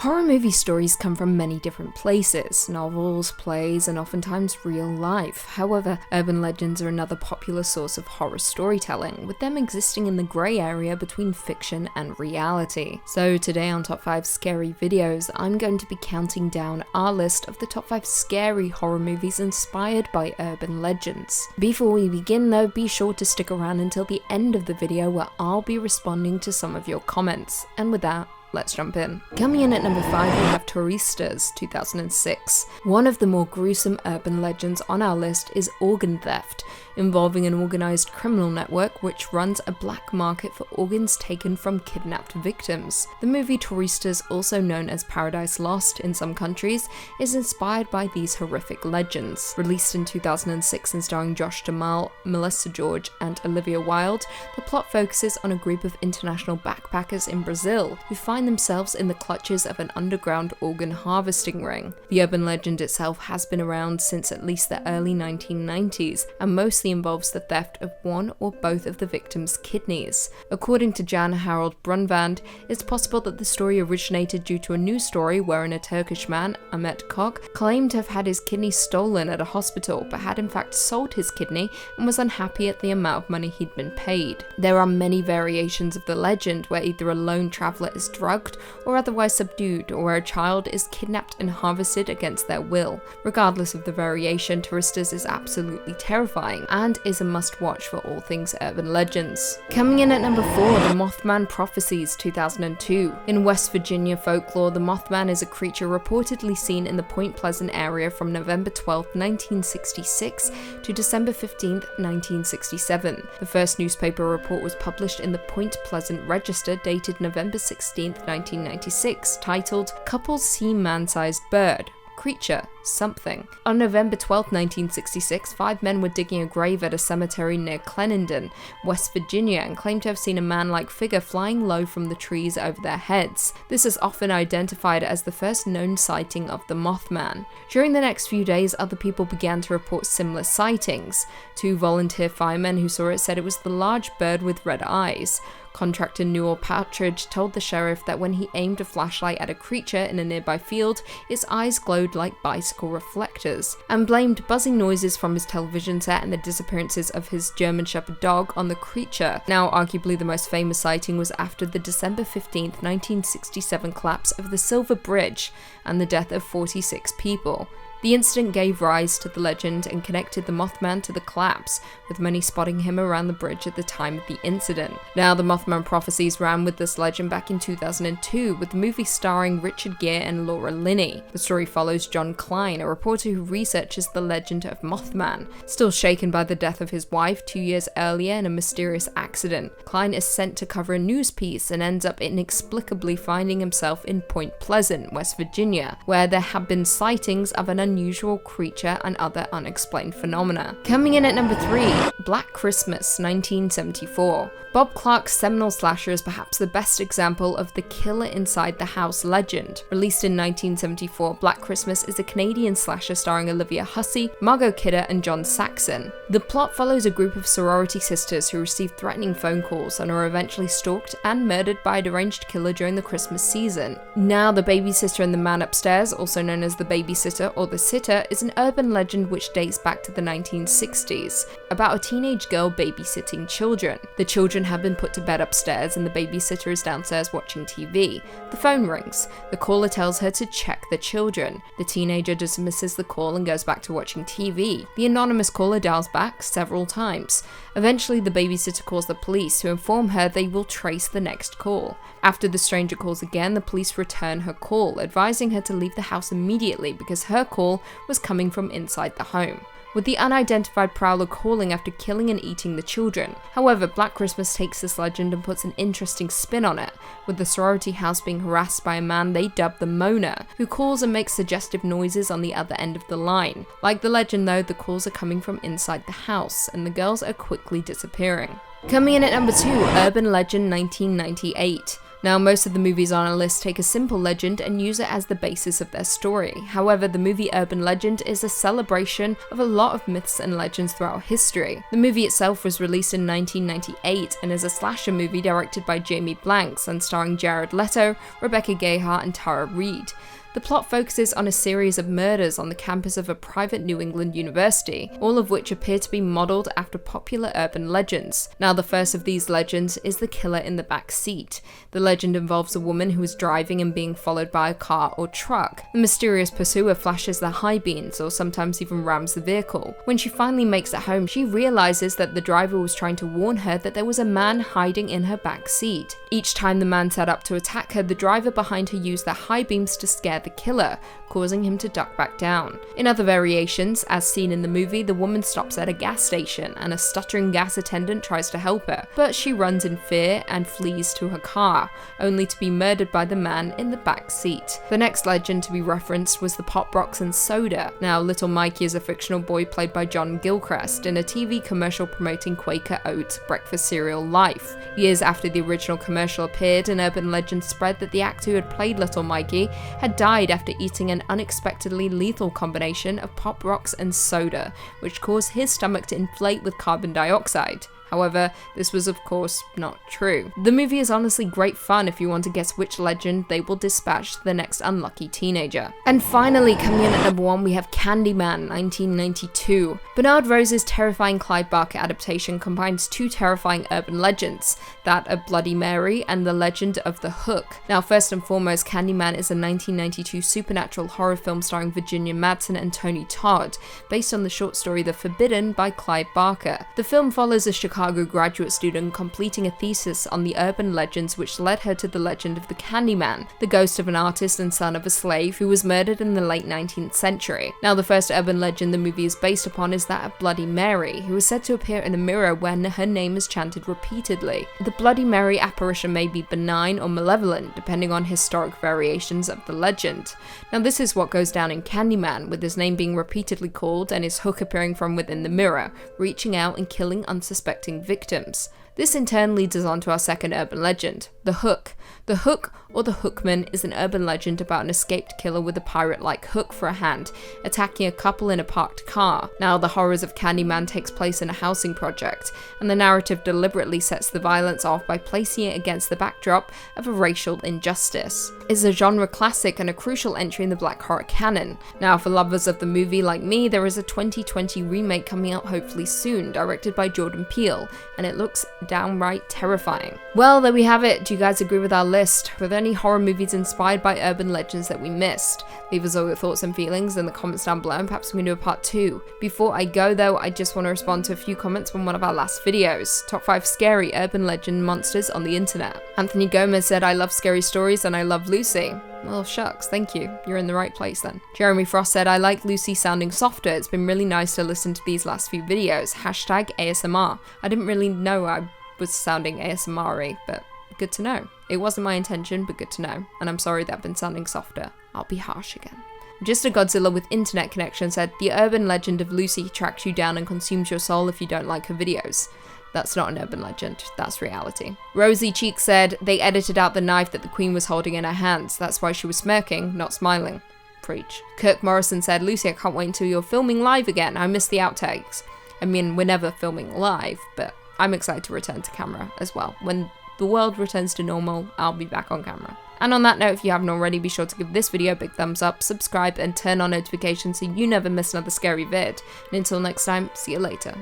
Horror movie stories come from many different places: novels, plays, and oftentimes real life. However, urban legends are another popular source of horror storytelling, with them existing in the grey area between fiction and reality. So today on Top 5 Scary Videos, I'm going to be counting down our list of the top 5 scary horror movies inspired by urban legends. Before we begin though, be sure to stick around until the end of the video where I'll be responding to some of your comments. And with that, let's jump in. Coming in at number 5, we have Turistas, 2006. One of the more gruesome urban legends on our list is organ theft, involving an organized criminal network which runs a black market for organs taken from kidnapped victims. The movie Turistas, also known as Paradise Lost in some countries, is inspired by these horrific legends. Released in 2006 and starring Josh Duhamel, Melissa George, and Olivia Wilde, the plot focuses on a group of international backpackers in Brazil who find themselves in the clutches of an underground organ harvesting ring. The urban legend itself has been around since at least the early 1990s and mostly involves the theft of one or both of the victim's kidneys. According to Jan Harold Brunvand, it's possible that the story originated due to a news story wherein a Turkish man, Ahmet Kok, claimed to have had his kidney stolen at a hospital but had in fact sold his kidney and was unhappy at the amount of money he'd been paid. There are many variations of the legend where either a lone traveller is drugged or otherwise subdued, or where a child is kidnapped and harvested against their will. Regardless of the variation, Turistas is absolutely terrifying and is a must-watch for all things urban legends. Coming in at number 4, the Mothman Prophecies, 2002. In West Virginia folklore, the Mothman is a creature reportedly seen in the Point Pleasant area from November 12, 1966 to December 15, 1967. The first newspaper report was published in the Point Pleasant Register dated November 16, 1996, titled "Couples See Man-Sized Bird. Creature, something." On November 12, 1966, 5 men were digging a grave at a cemetery near Clenendon, West Virginia, and claimed to have seen a man-like figure flying low from the trees over their heads. This is often identified as the first known sighting of the Mothman. During the next few days, other people began to report similar sightings. 2 volunteer firemen who saw it said it was the large bird with red eyes. Contractor Newell Partridge told the sheriff that when he aimed a flashlight at a creature in a nearby field, its eyes glowed like bicycle reflectors, and blamed buzzing noises from his television set and the disappearances of his German Shepherd dog on the creature. Now, arguably the most famous sighting was after the December 15, 1967 collapse of the Silver Bridge and the death of 46 people. The incident gave rise to the legend and connected the Mothman to the collapse, with many spotting him around the bridge at the time of the incident. Now, the Mothman Prophecies ran with this legend back in 2002, with the movie starring Richard Gere and Laura Linney. The story follows John Klein, a reporter who researches the legend of Mothman. Still shaken by the death of his wife 2 years earlier in a mysterious accident, Klein is sent to cover a news piece and ends up inexplicably finding himself in Point Pleasant, West Virginia, where there have been sightings of an unusual creature and other unexplained phenomena. Coming in at number 3, Black Christmas, 1974. Bob Clark's seminal slasher is perhaps the best example of the killer inside the house legend. Released in 1974, Black Christmas is a Canadian slasher starring Olivia Hussey, Margot Kidder, and John Saxon. The plot follows a group of sorority sisters who receive threatening phone calls and are eventually stalked and murdered by a deranged killer during the Christmas season. Now, the babysitter and the man upstairs, also known as the babysitter or the sitter, is an urban legend which dates back to the 1960s, about a teenage girl babysitting children. The children have been put to bed upstairs and the babysitter is downstairs watching TV. The phone rings. The caller tells her to check the children. The teenager dismisses the call and goes back to watching TV. The anonymous caller dials back several times. Eventually, the babysitter calls the police, who inform her they will trace the next call. After the stranger calls again, the police return her call, advising her to leave the house immediately because her call was coming from inside the home, with the unidentified prowler calling after killing and eating the children. However, Black Christmas takes this legend and puts an interesting spin on it, with the sorority house being harassed by a man they dub the Moaner, who calls and makes suggestive noises on the other end of the line. Like the legend though, the calls are coming from inside the house, and the girls are quickly disappearing. Coming in at number 2, Urban Legend, 1998. Now, most of the movies on our list take a simple legend and use it as the basis of their story. However, the movie Urban Legend is a celebration of a lot of myths and legends throughout history. The movie itself was released in 1998 and is a slasher movie directed by Jamie Blanks and starring Jared Leto, Rebecca Gayheart, and Tara Reid. The plot focuses on a series of murders on the campus of a private New England university, all of which appear to be modelled after popular urban legends. Now, the first of these legends is the killer in the back seat. The legend involves a woman who is driving and being followed by a car or truck. The mysterious pursuer flashes their high beams or sometimes even rams the vehicle. When she finally makes it home, she realizes that the driver was trying to warn her that there was a man hiding in her back seat. Each time the man set up to attack her, the driver behind her used their high beams to scare the killer, causing him to duck back down. In other variations, as seen in the movie, the woman stops at a gas station and a stuttering gas attendant tries to help her, but she runs in fear and flees to her car, only to be murdered by the man in the back seat. The next legend to be referenced was the Pop Rocks and Soda. Now, Little Mikey is a fictional boy played by John Gilchrist in a TV commercial promoting Quaker Oats breakfast cereal Life. Years after the original commercial appeared, an urban legend spread that the actor who had played Little Mikey had died after eating an unexpectedly lethal combination of Pop Rocks and soda, which caused his stomach to inflate with carbon dioxide. However, this was of course not true. The movie is honestly great fun if you want to guess which legend they will dispatch to the next unlucky teenager. And finally, coming in at number 1, we have Candyman, 1992. Bernard Rose's terrifying Clive Barker adaptation combines two terrifying urban legends, that of Bloody Mary and the legend of the Hook. Now, first and foremost, Candyman is a 1992 supernatural horror film starring Virginia Madsen and Tony Todd, based on the short story The Forbidden by Clive Barker. The film follows a Chicago graduate student completing a thesis on the urban legends which led her to the legend of the Candyman, the ghost of an artist and son of a slave who was murdered in the late 19th century. Now, the first urban legend the movie is based upon is that of Bloody Mary, who is said to appear in a mirror when her name is chanted repeatedly. The Bloody Mary apparition may be benign or malevolent, depending on historic variations of the legend. Now, this is what goes down in Candyman, with his name being repeatedly called and his hook appearing from within the mirror, reaching out and killing unsuspecting victims. This in turn leads us on to our second urban legend, the Hook. The Hook, or the Hookman, is an urban legend about an escaped killer with a pirate-like hook for a hand, attacking a couple in a parked car. Now, the horrors of Candyman takes place in a housing project, and the narrative deliberately sets the violence off by placing it against the backdrop of a racial injustice. It's a genre classic and a crucial entry in the black horror canon. Now, for lovers of the movie like me, there is a 2020 remake coming out hopefully soon, directed by Jordan Peele, and it looks downright terrifying. Well, there we have it. Do you guys agree with our list? Were there any horror movies inspired by urban legends that we missed? Leave us all your thoughts and feelings in the comments down below, and perhaps we can do a part 2. Before I go though, I just want to respond to a few comments from one of our last videos. Top 5 scary urban legend monsters on the internet. Anthony Gomez said, I love scary stories and I love Lucy. Well, shucks, thank you. You're in the right place then. Jeremy Frost said, I like Lucy sounding softer. It's been really nice to listen to these last few videos. Hashtag ASMR. I didn't really know I was sounding ASMR-y, but good to know. It wasn't my intention, but good to know. And I'm sorry that I've been sounding softer. I'll be harsh again. Just a Godzilla with internet connection said, the urban legend of Lucy tracks you down and consumes your soul if you don't like her videos. That's not an urban legend, that's reality. Rosie Cheek said, they edited out the knife that the Queen was holding in her hands. That's why she was smirking, not smiling. Preach. Kirk Morrison said, Lucy, I can't wait until you're filming live again. I miss the outtakes. I mean, we're never filming live, but I'm excited to return to camera as well. When the world returns to normal, I'll be back on camera. And on that note, if you haven't already, be sure to give this video a big thumbs up, subscribe, and turn on notifications so you never miss another scary vid. And until next time, see you later.